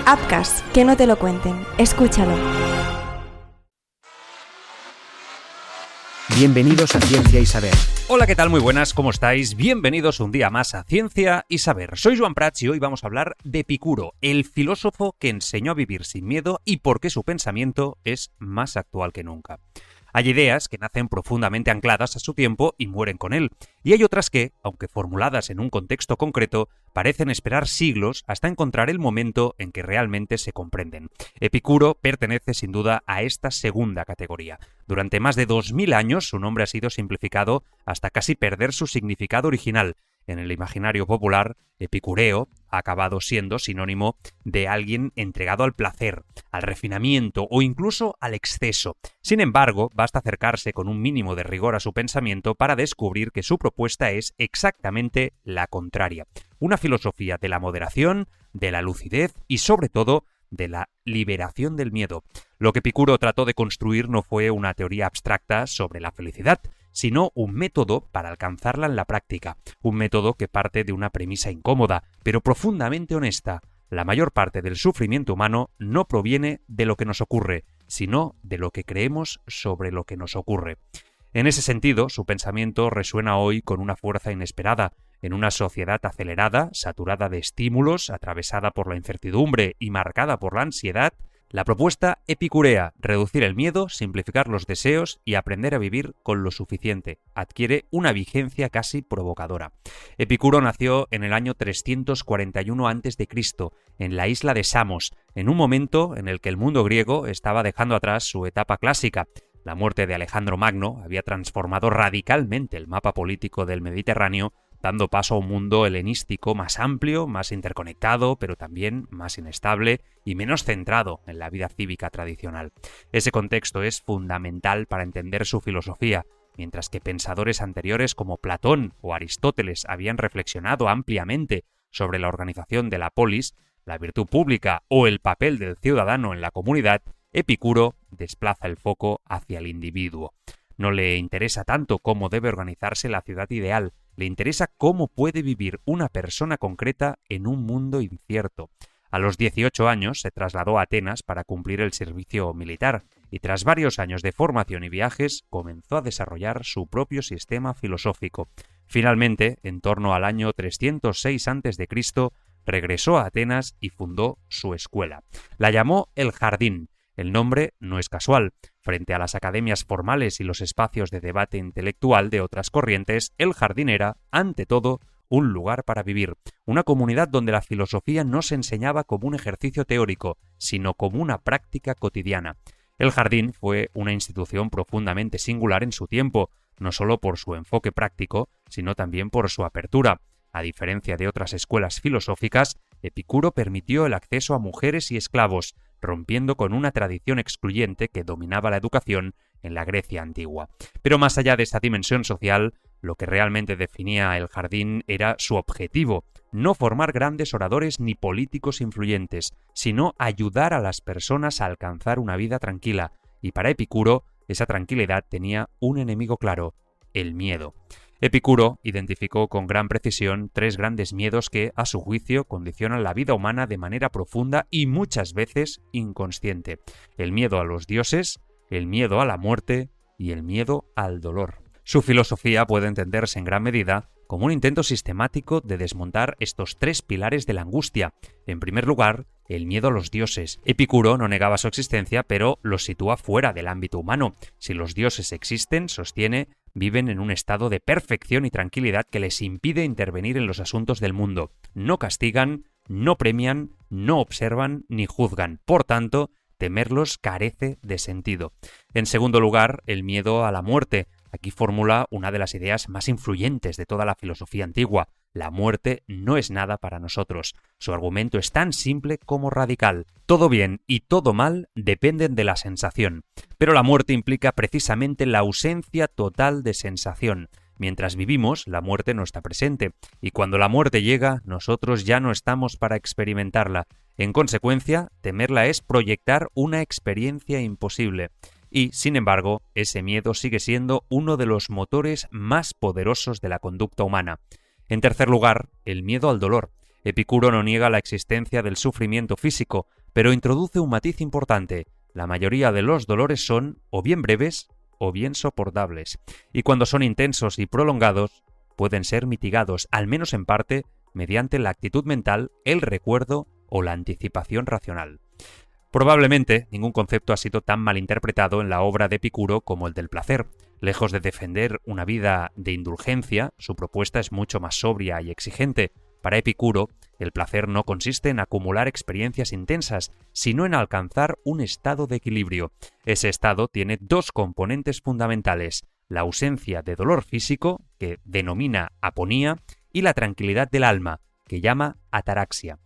Apcas, que no te lo cuenten. Escúchalo. Bienvenidos a Ciencia y Saber. Hola, ¿qué tal? Muy buenas, ¿cómo estáis? Bienvenidos un día más a Ciencia y Saber. Soy Joan Prats y hoy vamos a hablar de Epicuro, el filósofo que enseñó a vivir sin miedo y por qué su pensamiento es más actual que nunca. Hay ideas que nacen profundamente ancladas a su tiempo y mueren con él, y hay otras que, aunque formuladas en un contexto concreto, parecen esperar siglos hasta encontrar el momento en que realmente se comprenden. Epicuro pertenece sin duda a esta segunda categoría. Durante más de 2000 años su nombre ha sido simplificado hasta casi perder su significado original. En el imaginario popular, epicúreo ha acabado siendo sinónimo de alguien entregado al placer, al refinamiento o incluso al exceso. Sin embargo, basta acercarse con un mínimo de rigor a su pensamiento para descubrir que su propuesta es exactamente la contraria. Una filosofía de la moderación, de la lucidez y, sobre todo, de la liberación del miedo. Lo que Epicuro trató de construir no fue una teoría abstracta sobre la felicidad, sino un método para alcanzarla en la práctica, un método que parte de una premisa incómoda, pero profundamente honesta. La mayor parte del sufrimiento humano no proviene de lo que nos ocurre, sino de lo que creemos sobre lo que nos ocurre. En ese sentido, su pensamiento resuena hoy con una fuerza inesperada. En una sociedad acelerada, saturada de estímulos, atravesada por la incertidumbre y marcada por la ansiedad, la propuesta epicurea, reducir el miedo, simplificar los deseos y aprender a vivir con lo suficiente, adquiere una vigencia casi provocadora. Epicuro nació en el año 341 a.C., en la isla de Samos, en un momento en el que el mundo griego estaba dejando atrás su etapa clásica. La muerte de Alejandro Magno había transformado radicalmente el mapa político del Mediterráneo, dando paso a un mundo helenístico más amplio, más interconectado, pero también más inestable y menos centrado en la vida cívica tradicional. Ese contexto es fundamental para entender su filosofía. Mientras que pensadores anteriores como Platón o Aristóteles habían reflexionado ampliamente sobre la organización de la polis, la virtud pública o el papel del ciudadano en la comunidad, Epicuro desplaza el foco hacia el individuo. No le interesa tanto cómo debe organizarse la ciudad ideal, le interesa cómo puede vivir una persona concreta en un mundo incierto. A los 18 años se trasladó a Atenas para cumplir el servicio militar y tras varios años de formación y viajes comenzó a desarrollar su propio sistema filosófico. Finalmente, en torno al año 306 a.C., regresó a Atenas y fundó su escuela. La llamó El Jardín. El nombre no es casual. Frente a las academias formales y los espacios de debate intelectual de otras corrientes, el jardín era, ante todo, un lugar para vivir, una comunidad donde la filosofía no se enseñaba como un ejercicio teórico, sino como una práctica cotidiana. El jardín fue una institución profundamente singular en su tiempo, no solo por su enfoque práctico, sino también por su apertura. A diferencia de otras escuelas filosóficas, Epicuro permitió el acceso a mujeres y esclavos, rompiendo con una tradición excluyente que dominaba la educación en la Grecia antigua. Pero más allá de esta dimensión social, lo que realmente definía el jardín era su objetivo, no formar grandes oradores ni políticos influyentes, sino ayudar a las personas a alcanzar una vida tranquila, y para Epicuro esa tranquilidad tenía un enemigo claro: el miedo. Epicuro identificó con gran precisión tres grandes miedos que, a su juicio, condicionan la vida humana de manera profunda y muchas veces inconsciente: el miedo a los dioses, el miedo a la muerte y el miedo al dolor. Su filosofía puede entenderse en gran medida como un intento sistemático de desmontar estos tres pilares de la angustia. En primer lugar, el miedo a los dioses. Epicuro no negaba su existencia, pero los sitúa fuera del ámbito humano. Si los dioses existen, sostiene, viven en un estado de perfección y tranquilidad que les impide intervenir en los asuntos del mundo. No castigan, no premian, no observan ni juzgan. Por tanto, temerlos carece de sentido. En segundo lugar, el miedo a la muerte. Aquí formula una de las ideas más influyentes de toda la filosofía antigua. La muerte no es nada para nosotros. Su argumento es tan simple como radical. Todo bien y todo mal dependen de la sensación. Pero la muerte implica precisamente la ausencia total de sensación. Mientras vivimos, la muerte no está presente. Y cuando la muerte llega, nosotros ya no estamos para experimentarla. En consecuencia, temerla es proyectar una experiencia imposible. Y, sin embargo, ese miedo sigue siendo uno de los motores más poderosos de la conducta humana. En tercer lugar, el miedo al dolor. Epicuro no niega la existencia del sufrimiento físico, pero introduce un matiz importante. La mayoría de los dolores son o bien breves o bien soportables, y cuando son intensos y prolongados, pueden ser mitigados, al menos en parte, mediante la actitud mental, el recuerdo o la anticipación racional. Probablemente ningún concepto ha sido tan malinterpretado en la obra de Epicuro como el del placer. Lejos de defender una vida de indulgencia, su propuesta es mucho más sobria y exigente. Para Epicuro, el placer no consiste en acumular experiencias intensas, sino en alcanzar un estado de equilibrio. Ese estado tiene dos componentes fundamentales: la ausencia de dolor físico, que denomina aponía, y la tranquilidad del alma, que llama ataraxia.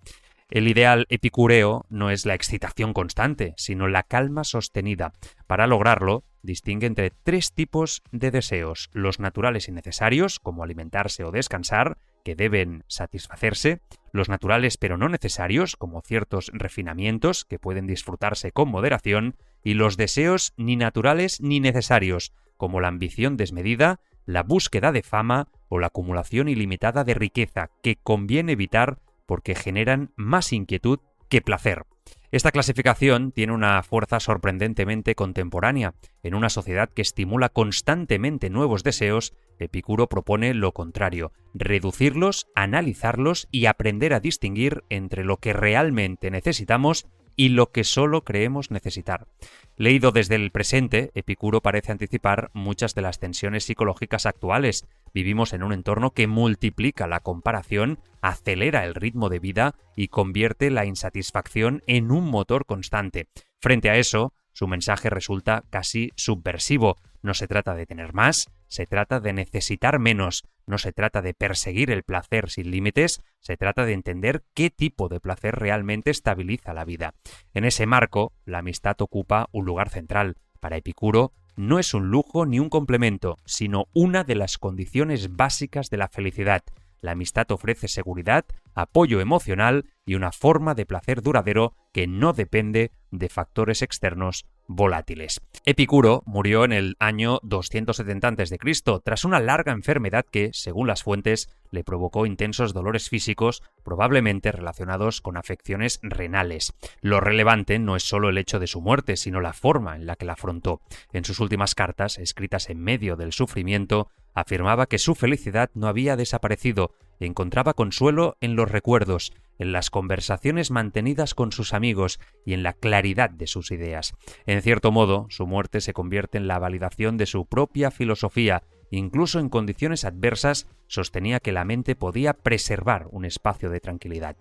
El ideal epicúreo no es la excitación constante, sino la calma sostenida. Para lograrlo, distingue entre tres tipos de deseos: los naturales y necesarios, como alimentarse o descansar, que deben satisfacerse; los naturales pero no necesarios, como ciertos refinamientos, que pueden disfrutarse con moderación; y los deseos ni naturales ni necesarios, como la ambición desmedida, la búsqueda de fama o la acumulación ilimitada de riqueza, que conviene evitar porque generan más inquietud que placer. Esta clasificación tiene una fuerza sorprendentemente contemporánea. En una sociedad que estimula constantemente nuevos deseos, Epicuro propone lo contrario: reducirlos, analizarlos y aprender a distinguir entre lo que realmente necesitamos y lo que solo creemos necesitar. Leído desde el presente, Epicuro parece anticipar muchas de las tensiones psicológicas actuales. Vivimos en un entorno que multiplica la comparación, acelera el ritmo de vida y convierte la insatisfacción en un motor constante. Frente a eso, su mensaje resulta casi subversivo. No se trata de tener más, se trata de necesitar menos. No se trata de perseguir el placer sin límites, se trata de entender qué tipo de placer realmente estabiliza la vida. En ese marco, la amistad ocupa un lugar central. Para Epicuro, no es un lujo ni un complemento, sino una de las condiciones básicas de la felicidad. La amistad ofrece seguridad, apoyo emocional y una forma de placer duradero que no depende de factores externos volátiles. Epicuro murió en el año 270 a.C., tras una larga enfermedad que, según las fuentes, le provocó intensos dolores físicos, probablemente relacionados con afecciones renales. Lo relevante no es solo el hecho de su muerte, sino la forma en la que la afrontó. En sus últimas cartas, escritas en medio del sufrimiento, afirmaba que su felicidad no había desaparecido, encontraba consuelo en los recuerdos, en las conversaciones mantenidas con sus amigos y en la claridad de sus ideas. En cierto modo, su muerte se convierte en la validación de su propia filosofía. Incluso en condiciones adversas, sostenía que la mente podía preservar un espacio de tranquilidad.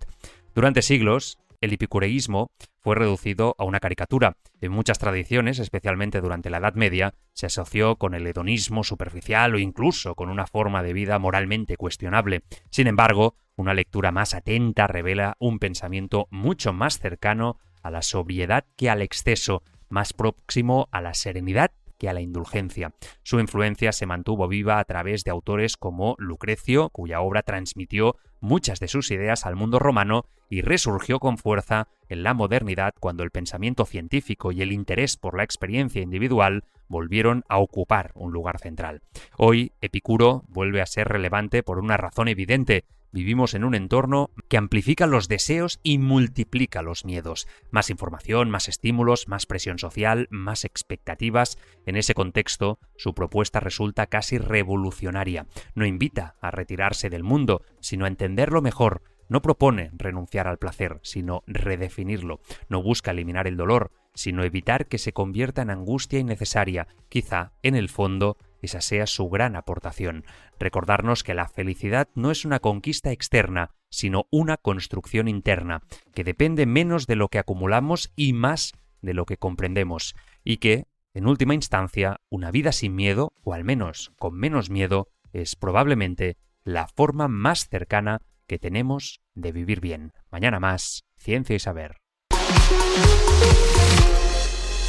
Durante siglos, el epicureísmo fue reducido a una caricatura. En muchas tradiciones, especialmente durante la Edad Media, se asoció con el hedonismo superficial o incluso con una forma de vida moralmente cuestionable. Sin embargo, una lectura más atenta revela un pensamiento mucho más cercano a la sobriedad que al exceso, más próximo a la serenidad que a la indulgencia. Su influencia se mantuvo viva a través de autores como Lucrecio, cuya obra transmitió muchas de sus ideas al mundo romano y resurgió con fuerza en la modernidad cuando el pensamiento científico y el interés por la experiencia individual volvieron a ocupar un lugar central. Hoy, Epicuro vuelve a ser relevante por una razón evidente. Vivimos en un entorno que amplifica los deseos y multiplica los miedos. Más información, más estímulos, más presión social, más expectativas. En ese contexto, su propuesta resulta casi revolucionaria. No invita a retirarse del mundo, sino a entenderlo mejor. No propone renunciar al placer, sino redefinirlo. No busca eliminar el dolor, sino evitar que se convierta en angustia innecesaria. Quizá, en el fondo, esa sea su gran aportación. Recordarnos que la felicidad no es una conquista externa, sino una construcción interna, que depende menos de lo que acumulamos y más de lo que comprendemos, y que, en última instancia, una vida sin miedo, o al menos con menos miedo, es probablemente la forma más cercana que tenemos de vivir bien. Mañana más, Ciencia y Saber.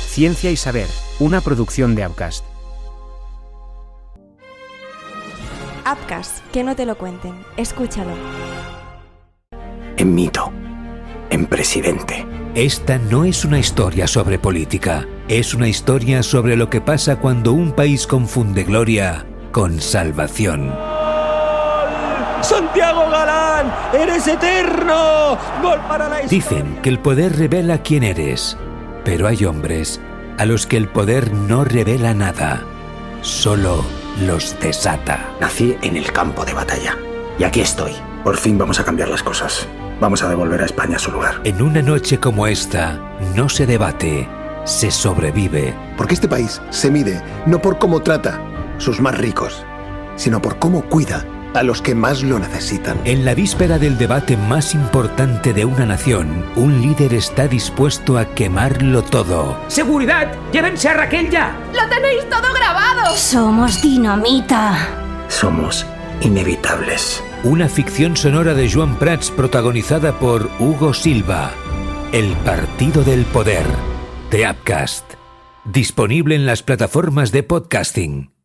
Ciencia y Saber, una producción de Upcast. Upcast, que no te lo cuenten. Escúchalo. En Mito, en Presidente. Esta no es una historia sobre política, es una historia sobre lo que pasa cuando un país confunde gloria con salvación. Santiago Galán, eres eterno. Gol para la... Dicen que el poder revela quién eres, pero hay hombres a los que el poder no revela nada, solo los desata. Nací en el campo de batalla y aquí estoy. Por fin vamos a cambiar las cosas. Vamos a devolver a España su lugar. En una noche como esta, no se debate, se sobrevive. Porque este país se mide no por cómo trata sus más ricos, sino por cómo cuida a los que más lo necesitan. En la víspera del debate más importante de una nación, un líder está dispuesto a quemarlo todo. ¡Seguridad! ¡Llévense a Raquel ya! ¡Lo tenéis todo grabado! Somos dinamita. Somos inevitables. Una ficción sonora de Joan Prats protagonizada por Hugo Silva. El Partido del Poder, de Appcast. Disponible en las plataformas de podcasting.